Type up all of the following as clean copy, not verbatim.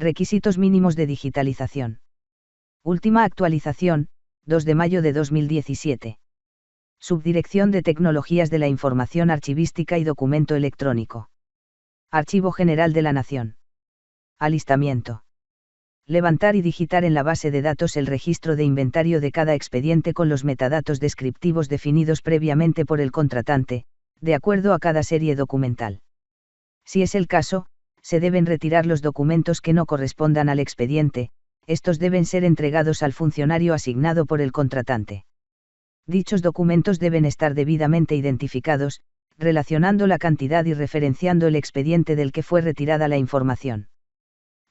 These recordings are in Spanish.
Requisitos mínimos de digitalización. Última actualización, 2 de mayo de 2017. Subdirección de Tecnologías de la Información Archivística y Documento Electrónico. Archivo General de la Nación. Alistamiento. Levantar y digitar en la base de datos el registro de inventario de cada expediente con los metadatos descriptivos definidos previamente por el contratante, de acuerdo a cada serie documental. Si es el caso, se deben retirar los documentos que no correspondan al expediente, estos deben ser entregados al funcionario asignado por el contratante. Dichos documentos deben estar debidamente identificados, relacionando la cantidad y referenciando el expediente del que fue retirada la información.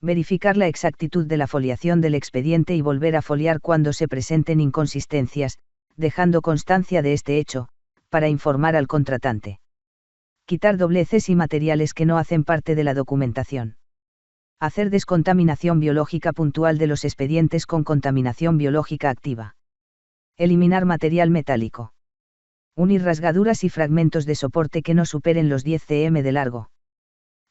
Verificar la exactitud de la foliación del expediente y volver a foliar cuando se presenten inconsistencias, dejando constancia de este hecho, para informar al contratante. Quitar dobleces y materiales que no hacen parte de la documentación. Hacer descontaminación biológica puntual de los expedientes con contaminación biológica activa. Eliminar material metálico. Unir rasgaduras y fragmentos de soporte que no superen los 10 cm de largo.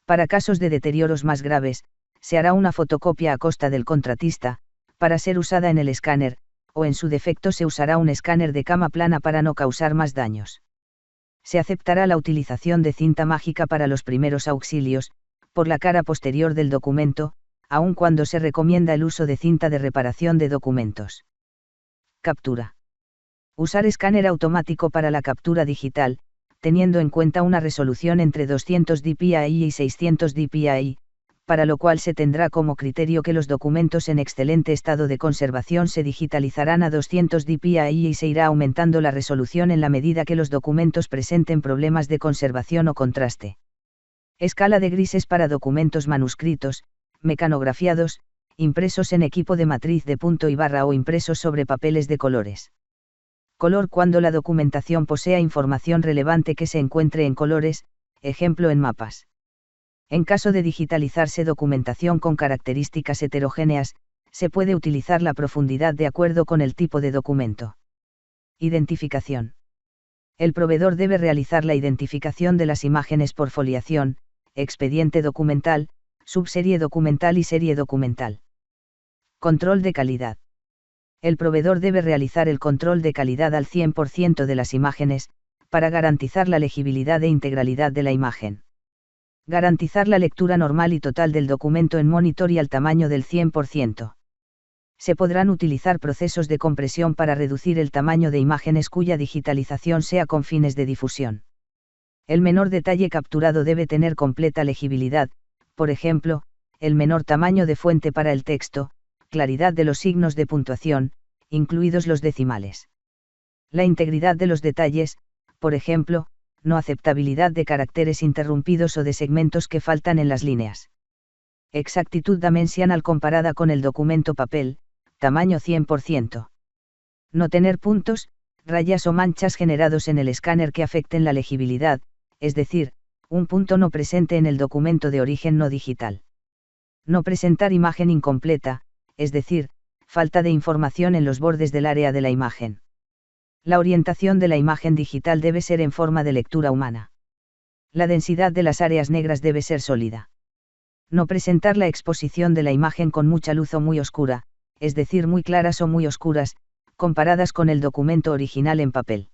Para casos de deterioros más graves, se hará una fotocopia a costa del contratista, para ser usada en el escáner, o en su defecto se usará un escáner de cama plana para no causar más daños. Se aceptará la utilización de cinta mágica para los primeros auxilios, por la cara posterior del documento, aun cuando se recomienda el uso de cinta de reparación de documentos. Captura. Usar escáner automático para la captura digital, teniendo en cuenta una resolución entre 200 dpi y 600 dpi, para lo cual se tendrá como criterio que los documentos en excelente estado de conservación se digitalizarán a 200 dpi y se irá aumentando la resolución en la medida que los documentos presenten problemas de conservación o contraste. Escala de grises para documentos manuscritos, mecanografiados, impresos en equipo de matriz de punto y barra o impresos sobre papeles de colores. Color cuando la documentación posea información relevante que se encuentre en colores, ejemplo en mapas. En caso de digitalizarse documentación con características heterogéneas, se puede utilizar la profundidad de acuerdo con el tipo de documento. Identificación. El proveedor debe realizar la identificación de las imágenes por foliación, expediente documental, subserie documental y serie documental. Control de calidad. El proveedor debe realizar el control de calidad al 100% de las imágenes, para garantizar la legibilidad e integralidad de la imagen. Garantizar la lectura normal y total del documento en monitor y al tamaño del 100%. Se podrán utilizar procesos de compresión para reducir el tamaño de imágenes cuya digitalización sea con fines de difusión. El menor detalle capturado debe tener completa legibilidad, por ejemplo, el menor tamaño de fuente para el texto, claridad de los signos de puntuación, incluidos los decimales. La integridad de los detalles, por ejemplo, no aceptabilidad de caracteres interrumpidos o de segmentos que faltan en las líneas. Exactitud dimensional comparada con el documento papel, tamaño 100%. No tener puntos, rayas o manchas generados en el escáner que afecten la legibilidad, es decir, un punto no presente en el documento de origen no digital. No presentar imagen incompleta, es decir, falta de información en los bordes del área de la imagen. La orientación de la imagen digital debe ser en forma de lectura humana. La densidad de las áreas negras debe ser sólida. No presentar la exposición de la imagen con mucha luz o muy oscura, es decir, muy claras o muy oscuras, comparadas con el documento original en papel.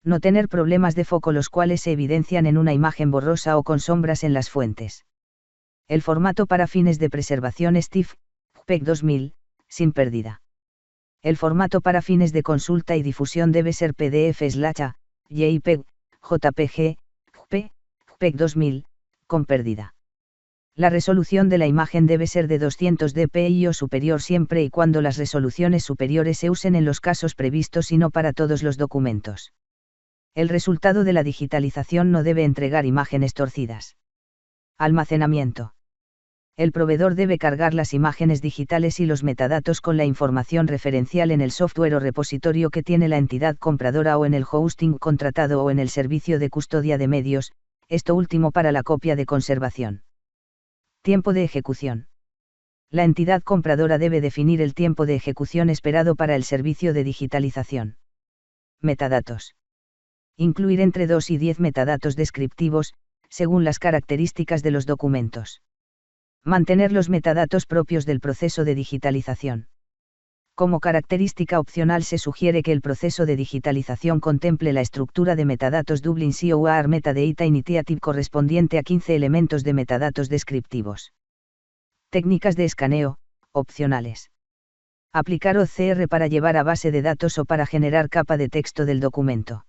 No tener problemas de foco los cuales se evidencian en una imagen borrosa o con sombras en las fuentes. El formato para fines de preservación es TIFF, JPEG 2000, sin pérdida. El formato para fines de consulta y difusión debe ser PDF/A, JPEG, JPG, JP, JPEG 2000, con pérdida. La resolución de la imagen debe ser de 200 dpi o superior siempre y cuando las resoluciones superiores se usen en los casos previstos y no para todos los documentos. El resultado de la digitalización no debe entregar imágenes torcidas. Almacenamiento. El proveedor debe cargar las imágenes digitales y los metadatos con la información referencial en el software o repositorio que tiene la entidad compradora o en el hosting contratado o en el servicio de custodia de medios, esto último para la copia de conservación. Tiempo de ejecución. La entidad compradora debe definir el tiempo de ejecución esperado para el servicio de digitalización. Metadatos. Incluir entre 2 y 10 metadatos descriptivos, según las características de los documentos. Mantener los metadatos propios del proceso de digitalización. Como característica opcional se sugiere que el proceso de digitalización contemple la estructura de metadatos Dublin COAR Metadata Initiative correspondiente a 15 elementos de metadatos descriptivos. Técnicas de escaneo, opcionales. Aplicar OCR para llevar a base de datos o para generar capa de texto del documento.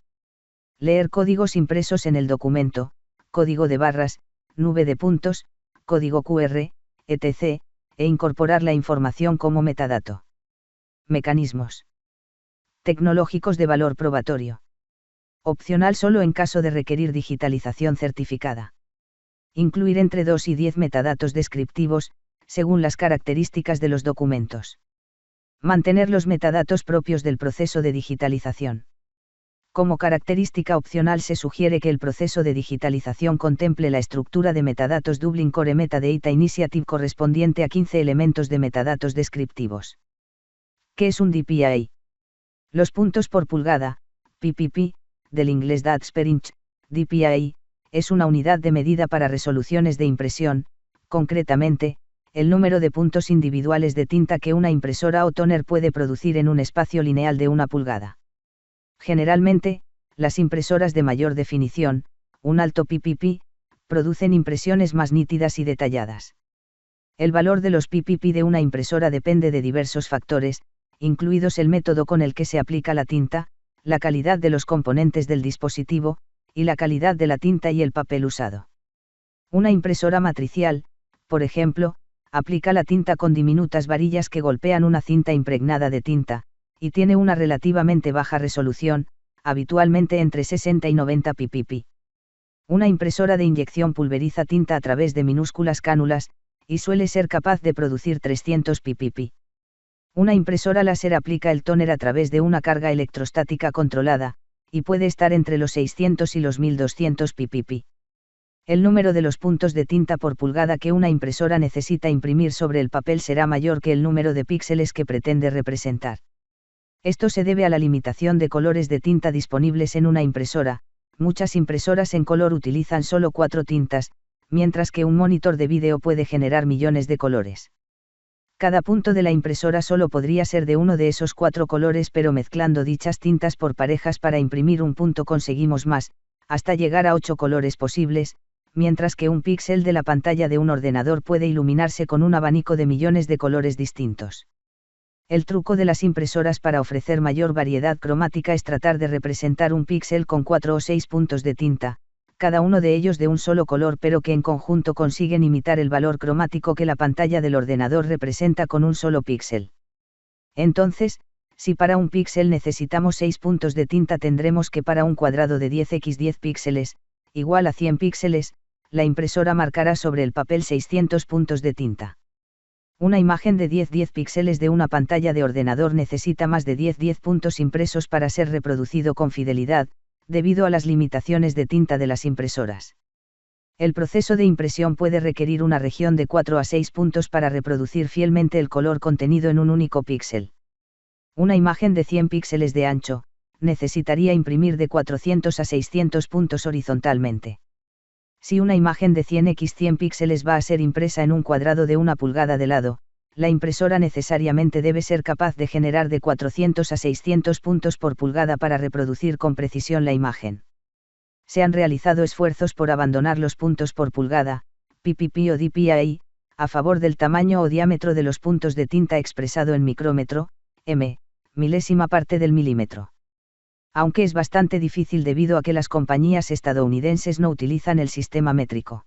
Leer códigos impresos en el documento, código de barras, nube de puntos, código QR, etc., e incorporar la información como metadato. Mecanismos tecnológicos de valor probatorio. Opcional solo en caso de requerir digitalización certificada. Incluir entre 2 y 10 metadatos descriptivos, según las características de los documentos. Mantener los metadatos propios del proceso de digitalización. Como característica opcional se sugiere que el proceso de digitalización contemple la estructura de metadatos Dublin Core Metadata Initiative correspondiente a 15 elementos de metadatos descriptivos. ¿Qué es un DPI? Los puntos por pulgada, PPP, del inglés Dots per inch, DPI, es una unidad de medida para resoluciones de impresión, concretamente, el número de puntos individuales de tinta que una impresora o tóner puede producir en un espacio lineal de 1 pulgada. Generalmente, las impresoras de mayor definición, un alto PPP, producen impresiones más nítidas y detalladas. El valor de los PPP de una impresora depende de diversos factores, incluidos el método con el que se aplica la tinta, la calidad de los componentes del dispositivo, y la calidad de la tinta y el papel usado. Una impresora matricial, por ejemplo, aplica la tinta con diminutas varillas que golpean una cinta impregnada de tinta, y tiene una relativamente baja resolución, habitualmente entre 60 y 90 ppp. Una impresora de inyección pulveriza tinta a través de minúsculas cánulas, y suele ser capaz de producir 300 ppp. Una impresora láser aplica el tóner a través de una carga electrostática controlada, y puede estar entre los 600 y los 1200 ppp. El número de los puntos de tinta por pulgada que una impresora necesita imprimir sobre el papel será mayor que el número de píxeles que pretende representar. Esto se debe a la limitación de colores de tinta disponibles en una impresora. Muchas impresoras en color utilizan solo 4 tintas, mientras que un monitor de vídeo puede generar millones de colores. Cada punto de la impresora solo podría ser de uno de esos 4 colores, pero mezclando dichas tintas por parejas para imprimir un punto conseguimos más, hasta llegar a 8 colores posibles, mientras que un píxel de la pantalla de un ordenador puede iluminarse con un abanico de millones de colores distintos. El truco de las impresoras para ofrecer mayor variedad cromática es tratar de representar un píxel con 4 o 6 puntos de tinta, cada uno de ellos de un solo color, pero que en conjunto consiguen imitar el valor cromático que la pantalla del ordenador representa con un solo píxel. Entonces, si para un píxel necesitamos 6 puntos de tinta, tendremos que para un cuadrado de 10x10 píxeles, igual a 100 píxeles, la impresora marcará sobre el papel 600 puntos de tinta. Una imagen de 10x10 píxeles de una pantalla de ordenador necesita más de 10x10 puntos impresos para ser reproducido con fidelidad, debido a las limitaciones de tinta de las impresoras. El proceso de impresión puede requerir una región de 4 a 6 puntos para reproducir fielmente el color contenido en un único píxel. Una imagen de 100 píxeles de ancho, necesitaría imprimir de 400 a 600 puntos horizontalmente. Si una imagen de 100x100 píxeles va a ser impresa en un cuadrado de 1 pulgada de lado, la impresora necesariamente debe ser capaz de generar de 400 a 600 puntos por pulgada para reproducir con precisión la imagen. Se han realizado esfuerzos por abandonar los puntos por pulgada, ppp o dpi, a favor del tamaño o diámetro de los puntos de tinta expresado en micrómetro, milésima parte del milímetro. Aunque es bastante difícil debido a que las compañías estadounidenses no utilizan el sistema métrico.